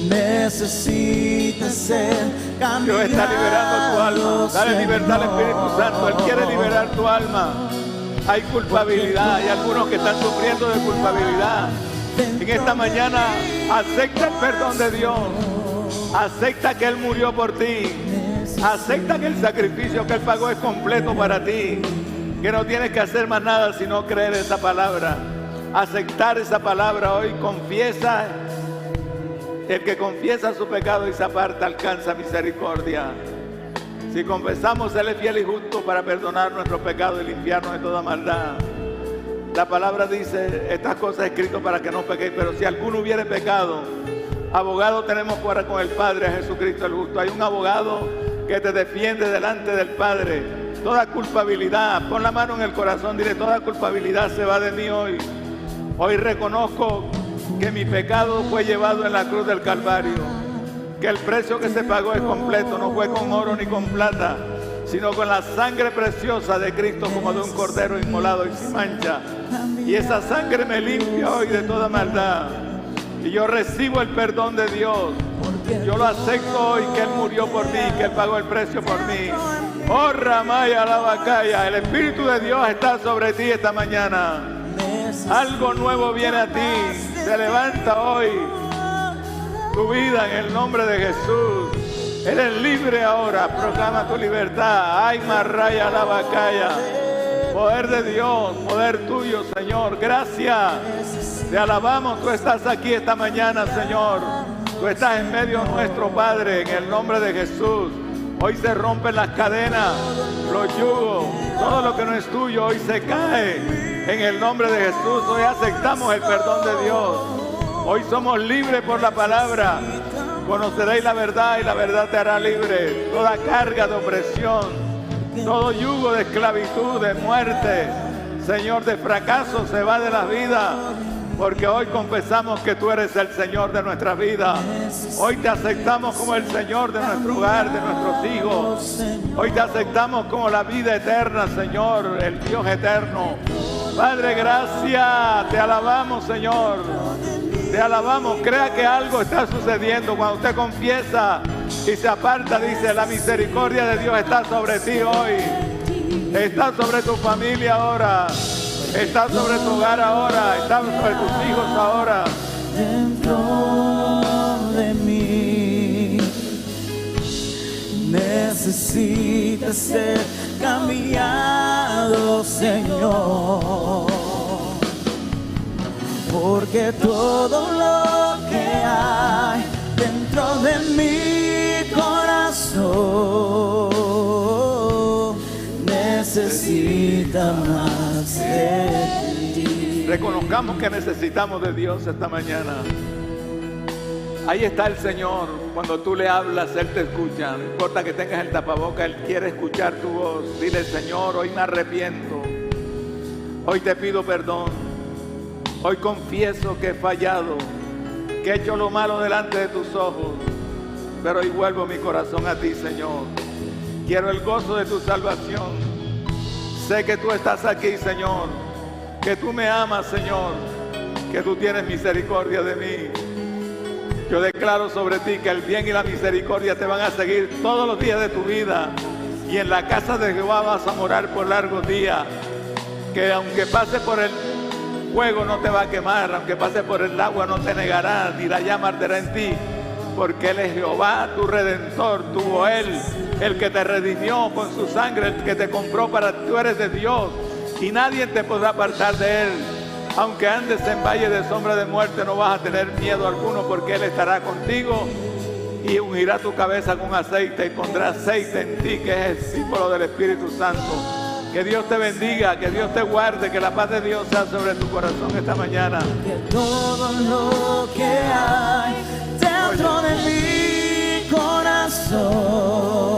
Necesitas ser cambiado. Dios está liberando tu alma. Dale libertad al Espíritu Santo. Él quiere liberar tu alma. Hay culpabilidad. Hay algunos que están sufriendo de culpabilidad. En esta mañana acepta el perdón de Dios. Acepta que Él murió por ti. Acepta que el sacrificio que Él pagó es completo para ti. Que no tienes que hacer más nada sino creer esa palabra. Aceptar esa palabra hoy. Confiesa. El que confiesa su pecado y se aparta alcanza misericordia. Si confesamos, Él es fiel y justo para perdonar nuestros pecados y limpiarnos de toda maldad. La palabra dice, estas cosas escritas para que no pequéis, pero si alguno hubiere pecado, abogado tenemos para con el Padre, Jesucristo el justo. Hay un abogado que te defiende delante del Padre. Toda culpabilidad, pon la mano en el corazón, dile, toda culpabilidad se va de mí hoy. Hoy reconozco que mi pecado fue llevado en la cruz del Calvario, que el precio que se pagó es completo, no fue con oro ni con plata, sino con la sangre preciosa de Cristo como de un cordero inmolado y sin mancha. Y esa sangre me limpia hoy de toda maldad. Y yo recibo el perdón de Dios. Yo lo acepto hoy, que Él murió por mí, que Él pagó el precio por mí. Oh, Ramaya la Bacaya, el Espíritu de Dios está sobre ti esta mañana. Algo nuevo viene a ti. Se levanta hoy tu vida en el nombre de Jesús. Eres libre ahora. Proclama tu libertad. Ay, Marraya la Bacaya. Poder de Dios, poder tuyo, Señor. Gracias. Te alabamos. Tú estás aquí esta mañana, Señor. Tú estás en medio nuestro, Padre, en el nombre de Jesús. Hoy se rompen las cadenas, los yugos, todo lo que no es tuyo hoy se cae. En el nombre de Jesús, hoy aceptamos el perdón de Dios. Hoy somos libres por la palabra. Conoceréis la verdad y la verdad te hará libre. Toda carga de opresión, todo yugo de esclavitud, de muerte, Señor, de fracaso se va de la vida. Porque hoy confesamos que tú eres el Señor de nuestra vida. Hoy te aceptamos como el Señor de nuestro hogar, de nuestros hijos. Hoy te aceptamos como la vida eterna, Señor, el Dios eterno. Padre, gracias. Te alabamos, Señor. Te alabamos. Crea que algo está sucediendo cuando usted confiesa y se aparta. Dice, la misericordia de Dios está sobre ti hoy. Está sobre tu familia ahora. Está sobre tu hogar ahora. Está sobre tus hijos ahora. Dentro de mí necesita ser cambiado, Señor, porque todo lo que hay dentro de mi corazón necesita más de ti. Reconozcamos que necesitamos de Dios esta mañana. Ahí está el Señor. Cuando tú le hablas, Él te escucha. No importa que tengas el tapaboca, Él quiere escuchar tu voz. Dile, Señor, hoy me arrepiento. Hoy te pido perdón. Hoy confieso que he fallado, que he hecho lo malo delante de tus ojos. Pero hoy vuelvo mi corazón a ti, Señor. Quiero el gozo de tu salvación. Sé que tú estás aquí, Señor. Que tú me amas, Señor. Que tú tienes misericordia de mí. Yo declaro sobre ti que el bien y la misericordia te van a seguir todos los días de tu vida. Y en la casa de Jehová vas a morar por largos días. Que aunque pase por el fuego no te va a quemar. Aunque pase por el agua no te negará, ni la llama arderá en ti. Porque Él es Jehová, tu Redentor, tu Goel, el que te redimió con su sangre, el que te compró para ti. Tú eres de Dios y nadie te podrá apartar de Él. Aunque andes en valle de sombra de muerte, no vas a tener miedo alguno, porque Él estará contigo y ungirá tu cabeza con aceite y pondrá aceite en ti, que es el símbolo del Espíritu Santo. Que Dios te bendiga, que Dios te guarde, que la paz de Dios sea sobre tu corazón esta mañana. Que todo lo que hay dentro de mi corazón